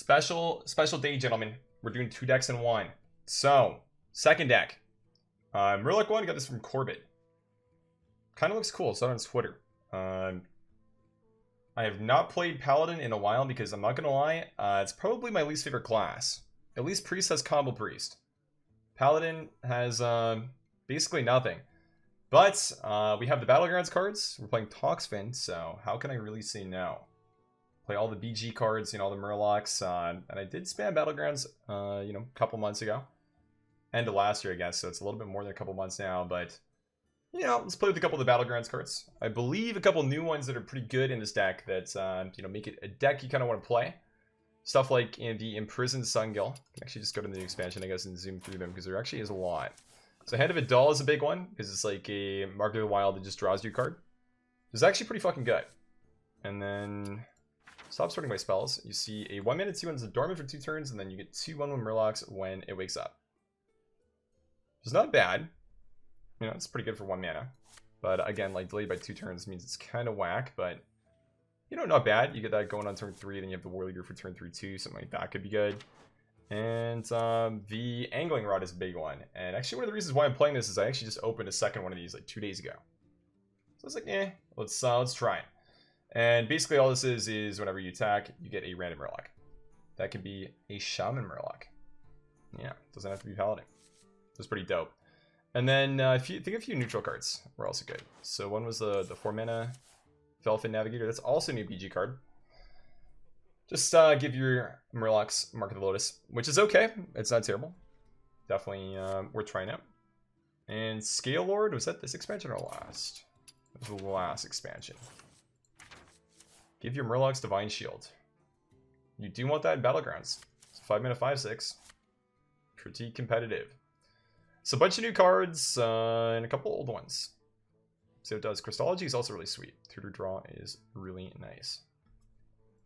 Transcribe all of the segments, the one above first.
Special day, gentlemen. We're doing 2 decks in 1. So, second deck. Murloc 1, got this from Corbett. Kind of looks cool. It's out on Twitter. I have not played Paladin in a while because I'm not going to lie, it's probably my least favorite class. At least Priest has Combo Priest. Paladin has basically nothing. But we have the Battlegrounds cards. We're playing Toxfin, so how can I really say no? Play all the BG cards, all the Murlocs, and I did spam Battlegrounds, a couple months ago. End of last year, I guess, so it's a little bit more than a couple months now, but, let's play with a couple of the Battlegrounds cards. I believe a couple new ones that are pretty good in this deck that, make it a deck you kind of want to play. Stuff like in the Imprisoned Sungill. Actually, just go to the new expansion, I guess, and zoom through them, because there actually is a lot. So Hand of a Doll is a big one, because it's like a Mark of the Wild that just draws you a card. It's actually pretty fucking good. And then, stop sorting by spells. You see a 1-mana 2-1 is dormant for 2 turns, and then you get 2 1/1 Murlocs when it wakes up. It's not bad. It's pretty good for 1 mana. But again, like delayed by 2 turns means it's kind of whack, but not bad. You get that going on turn 3, then you have the Warleader for turn 3 too. Something like that could be good. And the Angling Rod is a big one. And actually one of the reasons why I'm playing this is I actually just opened a second one of these like 2 days ago. So I was like, let's try it. And basically all this is whenever you attack, you get a random Murloc. That could be a Shaman Murloc. Yeah, doesn't have to be Paladin. That's pretty dope. And then if you think a few neutral cards were also good. So one was the 4-mana Felfin Navigator. That's also a new BG card. Just give your Murlocs Mark of the Lotus, which is okay. It's not terrible. Definitely worth trying out. And Scalelord, was that this expansion or last? It was the last expansion. Give your Murlocs Divine Shield. You do want that in Battlegrounds. It's 5-mana 5/6. Pretty competitive. So a bunch of new cards and a couple old ones. See what it does. Crystology is also really sweet. Tutor draw is really nice.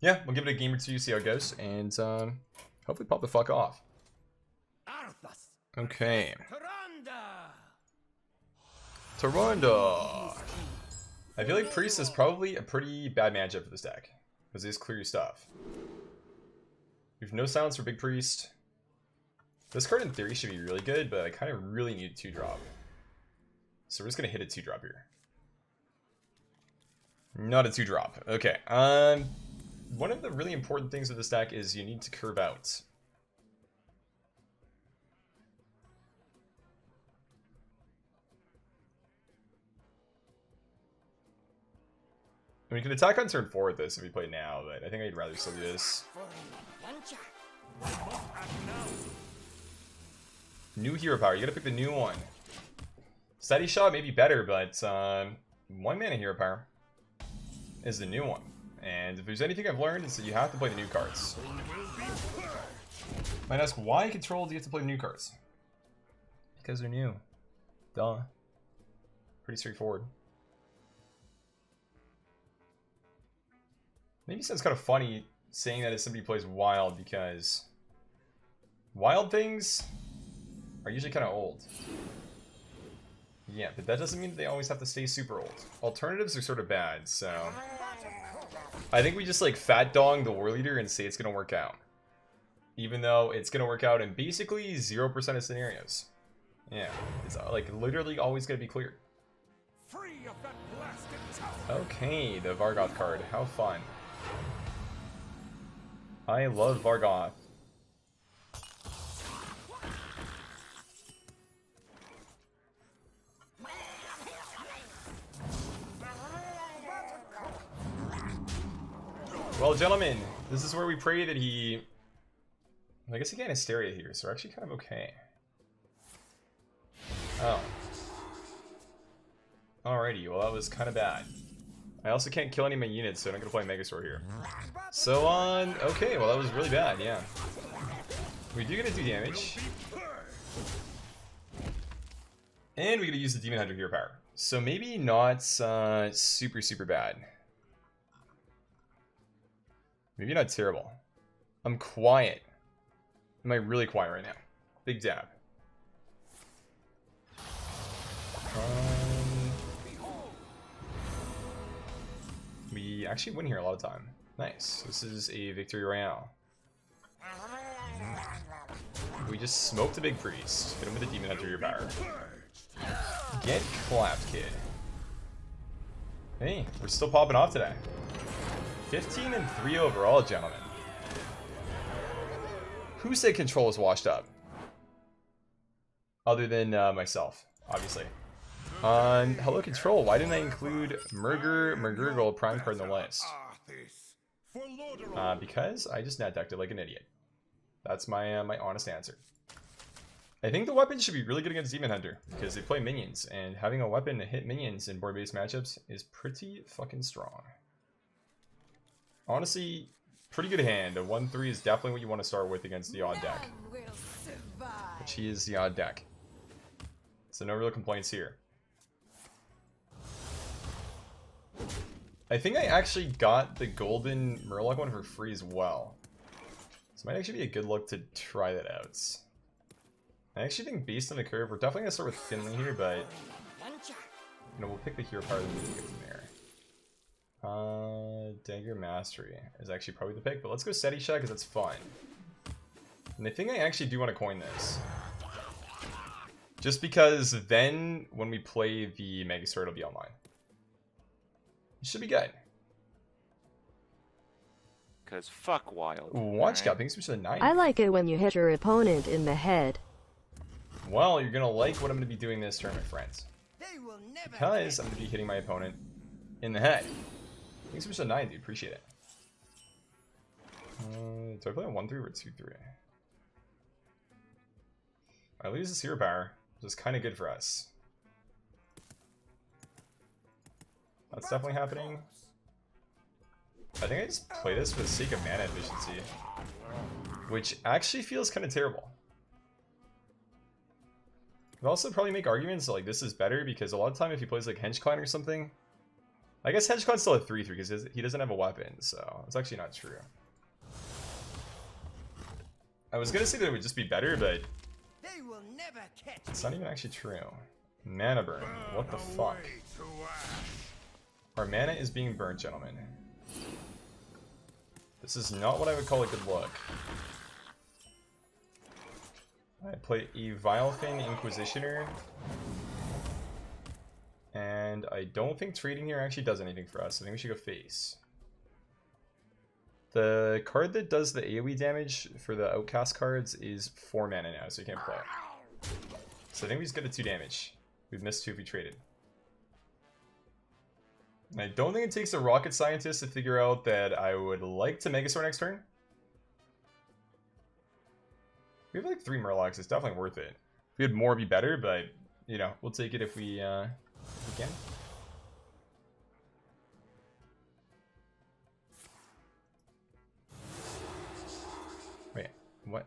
Yeah, we'll give it a game or two, see how it goes, and hopefully pop the fuck off. Okay. Taronda. I feel like Priest is probably a pretty bad matchup for this deck, because it is clear your stuff. We have no silence for Big Priest. This card in theory should be really good, but I kind of really need a 2-drop. So we're just going to hit a 2-drop here. Not a 2-drop. Okay. One of the really important things with this deck is you need to curve out. I mean, you can attack on turn 4 with this if you play now, but I think I'd rather still do this. New hero power. You gotta pick the new one. Steady Shot may be better, but 1-mana hero power is the new one. And if there's anything I've learned, it's that you have to play the new cards. Might ask, why Control do you have to play the new cards? Because they're new. Duh. Pretty straightforward. Maybe it sounds kind of funny saying that if somebody plays Wild, because Wild things are usually kind of old. Yeah, but that doesn't mean that they always have to stay super old. Alternatives are sort of bad, so I think we just like fat dong the Warleader and say it's gonna work out. Even though it's gonna work out in basically 0% of scenarios. Yeah, it's like literally always gonna be cleared. Okay, the Vargoth card. How fun. I love Vargoth. Well, gentlemen, this is where we pray that he... I guess he can't Hysteria here, so we're actually kind of okay. Oh. Alrighty, well that was kind of bad. I also can't kill any of my units, so I'm not going to play Megasaur here. So okay, well that was really bad, yeah. We do get to do damage. And we get to use the Demon Hunter hero power. So maybe not super bad. Maybe not terrible. I'm quiet. Am I really quiet right now? Big dab. We actually win here a lot of time. Nice. This is a victory royale. We just smoked a big priest. Hit him with a demon hunter your power. Get clapped, kid. Hey, we're still popping off today. 15 and 3 overall, gentlemen. Who said control is washed up? Other than myself, obviously. Hello Control, why didn't I include Mrrgglton prime card in the list? Because I just net decked it like an idiot. That's my my honest answer. I think the weapon should be really good against Demon Hunter, because they play minions, and having a weapon to hit minions in board-based matchups is pretty fucking strong. Honestly, pretty good hand. A 1-3 is definitely what you want to start with against the odd deck. Which he is the odd deck. So no real complaints here. I think I actually got the golden Murloc one for free as well. So it might actually be a good look to try that out. I actually think based on the curve, we're definitely going to start with Finley here, but you know, we'll pick the hero power and we can go from there. Dagger Mastery is actually probably the pick, but let's go Steady Shot because that's fun. And I think I actually do want to coin this. Just because then when we play the Megasaur, it'll be online. It should be good. Because fuck Wild. Watch Cap, thanks for the 9. I like it when you hit your opponent in the head. Well, you're going to like what I'm going to be doing this turn, my friends. Because I'm going to be hitting my opponent in the head. Thanks for the 9, dude. Appreciate it. Do I play a 1-3 or a 2-3? I lose this hero power, which is kind of good for us. That's definitely happening. I think I just play this for the sake of mana efficiency, which actually feels kind of terrible. I'd also probably make arguments that, like, this is better because a lot of time if he plays like Henchclan or something, I guess Henchclan's still a 3-3 because he doesn't have a weapon, so it's actually not true. I was gonna say that it would just be better, but it's not even actually true. Mana burn. What the fuck? Our mana is being burnt, gentlemen. This is not what I would call a good look. I play a Vilefin Inquisitor. And I don't think trading here actually does anything for us. I think we should go face. The card that does the AoE damage for the Outcast cards is 4 mana now, so you can't play it. So I think we just get a 2 damage. We'd miss 2 if we traded. And I don't think it takes a rocket scientist to figure out that I would like to Megasaur next turn. We have like 3 Murlocs, it's definitely worth it. If we had more, it'd be better, but, you know, we'll take it if we can. Wait, what?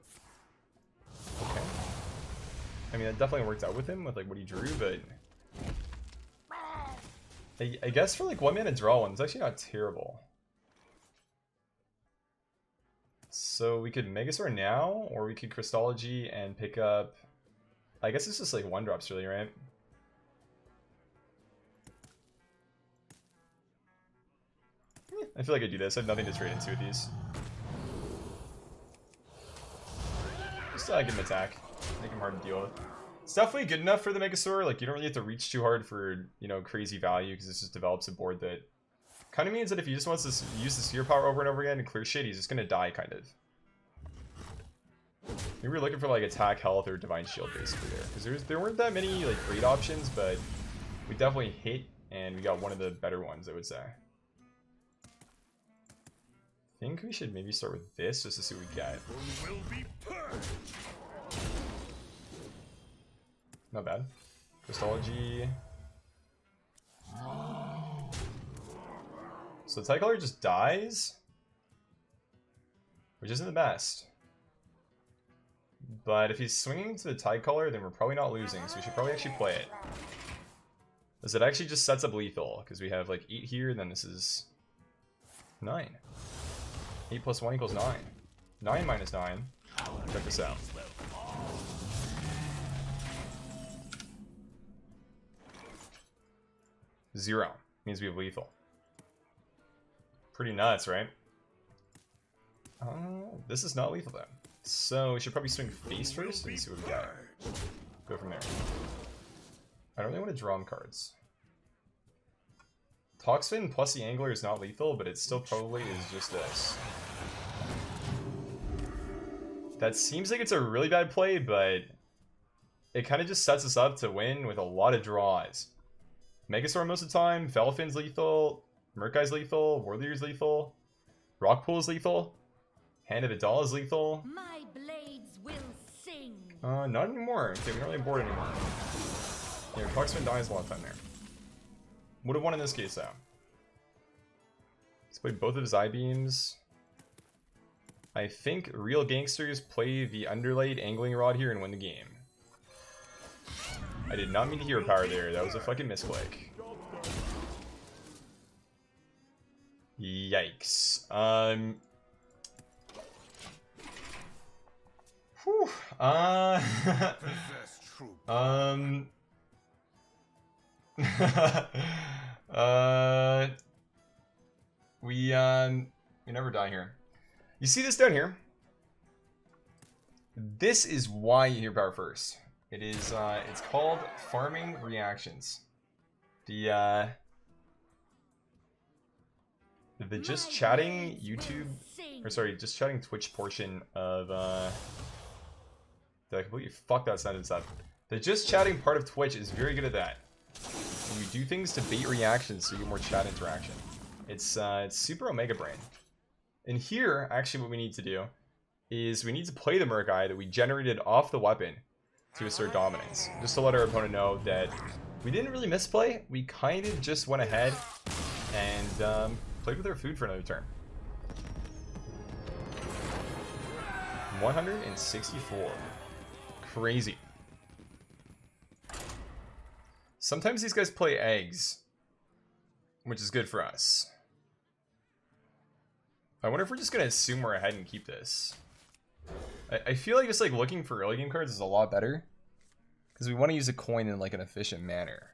Okay. I mean, that definitely worked out with him, with like what he drew, but I guess for like 1 mana draw one, it's actually not terrible. So we could Megasaur now, or we could Crystology and pick up, I guess it's just like 1-drops really, right? I feel like I do this. I have nothing to trade into with these. Just give him attack. Make him hard to deal with. It's definitely good enough for the Megasaur. Like, you don't really have to reach too hard for, you know, crazy value, because this just develops a board that kind of means that if he just wants to use the Seer power over and over again and clear shit, he's just going to die, kind of. Maybe we're looking for, like, attack, health, or divine shield, basically, there. Because there weren't that many, like, great options, but we definitely hit, and we got one of the better ones, I would say. I think we should maybe start with this just to see what we get. Not bad. Crystology. So the Tidecaller just dies, which isn't the best. But if he's swinging to the Tidecaller, then we're probably not losing, so we should probably actually play it. Because it actually just sets up lethal, because we have like 8 here, then this is 9. 8 plus 1 equals 9. 9 minus 9. Check this out. Zero. Means we have lethal. Pretty nuts, right? This is not lethal though. So we should probably swing face first and see what we got. Go from there. I don't really want to draw him cards. Toxfin plus the Angler is not lethal, but it still probably is just this. That seems like it's a really bad play, but it kind of just sets us up to win with a lot of draws. Megasaur most of the time, Felfin's lethal, Murk-Eye's lethal, Warleader's lethal, Rockpool's lethal, Hand of Adal is lethal. My blades will sing. Not anymore. Okay, we don't really board anymore. Yeah, Toxfin dies a lot of time there. Would have won in this case though. Let's play both of his I-beams. I think real gangsters play the Underlight Angling Rod here and win the game. I did not mean to hero power there. That was a fucking misclick. Yikes. Whew. We never die here. You see this down here? This is why you hear power first. It is, it's called farming reactions. The just chatting YouTube, or sorry, just chatting Twitch portion of, did I completely fuck that sentence up? The just chatting part of Twitch is very good at that. We do things to bait reactions so you get more chat interaction. It's super Omega Brain. And here, actually what we need to do is we need to play the Murk-Eye that we generated off the weapon to assert dominance. Just to let our opponent know that we didn't really misplay, we kind of just went ahead and played with our food for another turn. 164. Crazy. Sometimes these guys play eggs, which is good for us. I wonder if we're just going to assume we're ahead and keep this. I feel like just like looking for early game cards is a lot better. Because we want to use a coin in like an efficient manner.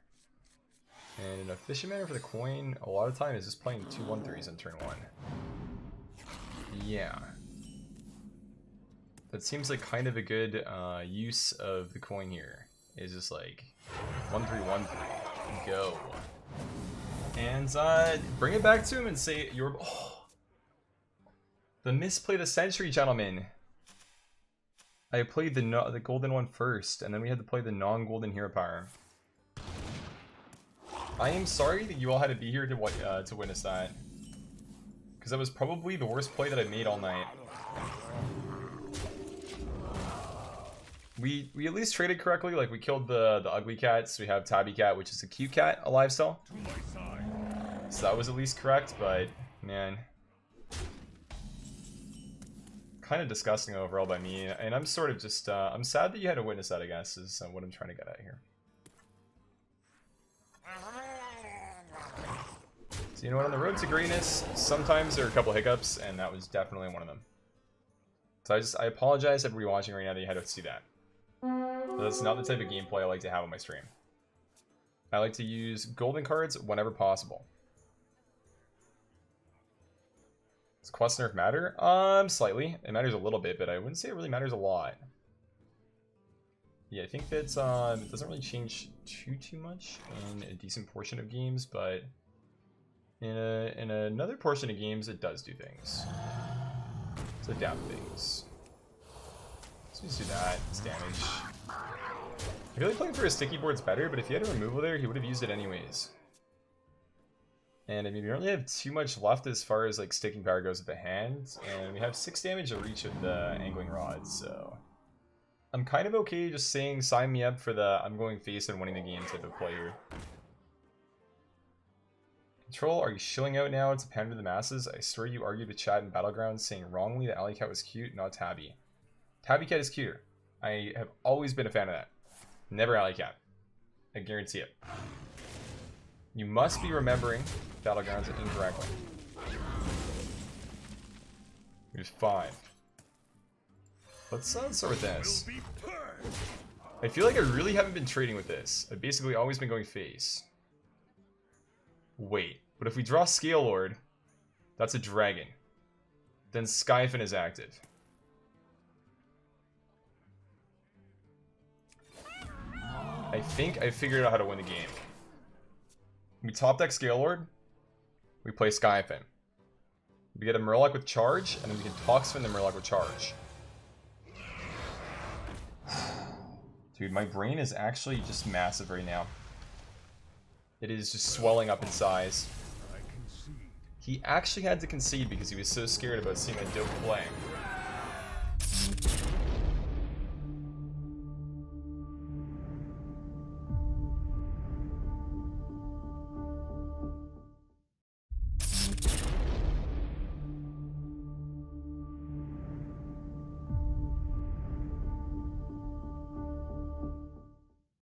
And an efficient manner for the coin a lot of time is just playing 2/1/3s on turn 1. Yeah. That seems like kind of a good use of the coin here. Is just like 1/3 1/3. Go. And bring it back to him and say you're... Oh. The misplay of the century, gentlemen. I played the golden one first, and then we had to play the non-golden hero power. I am sorry that you all had to be here to witness that, because that was probably the worst play that I made all night. We at least traded correctly. Like we killed the ugly cats. We have Tabby Cat, which is a cute cat, alive still. So that was at least correct, but man. Kind of disgusting overall by me, and I'm sort of just, I'm sad that you had to witness that, I guess, is what I'm trying to get at here. So you know what, on the road to greatness, sometimes there are a couple hiccups, and that was definitely one of them. So I apologize to everybody watching right now that you had to see that. But that's not the type of gameplay I like to have on my stream. I like to use golden cards whenever possible. Does quest nerf matter? Slightly. It matters a little bit, but I wouldn't say it really matters a lot. Yeah, I think that it doesn't really change too much in a decent portion of games, but in another portion of games, it does do things. It's adapt things. So just do that. It's damage. I feel like playing for a sticky board's better, but if he had a removal there, he would have used it anyways. And I mean, we don't really have too much left as far as like sticking power goes with the hand, and we have 6 damage of reach of the Angling Rod, so I'm kind of okay just saying sign me up for the I'm going face and winning the game type of play here. Control, are you shilling out now to pander the masses? I swear you argued with chat in Battlegrounds saying wrongly that Alley Cat was cute, not Tabby. Tabby Cat is cuter. I have always been a fan of that. Never Alley Cat. I guarantee it. You must be remembering Battlegrounds incorrectly. Here's 5. Let's start with this. I feel like I really haven't been trading with this. I've basically always been going face. Wait, but if we draw Scalelord, that's a dragon. Then Skyfin is active. I think I figured out how to win the game. We top deck Scalelord. We play Skyfin. We get a Murloc with charge, and then we can Toxfin the Murloc with charge. Dude, my brain is actually just massive right now. It is just swelling up in size. He actually had to concede because he was so scared about seeing a dope play.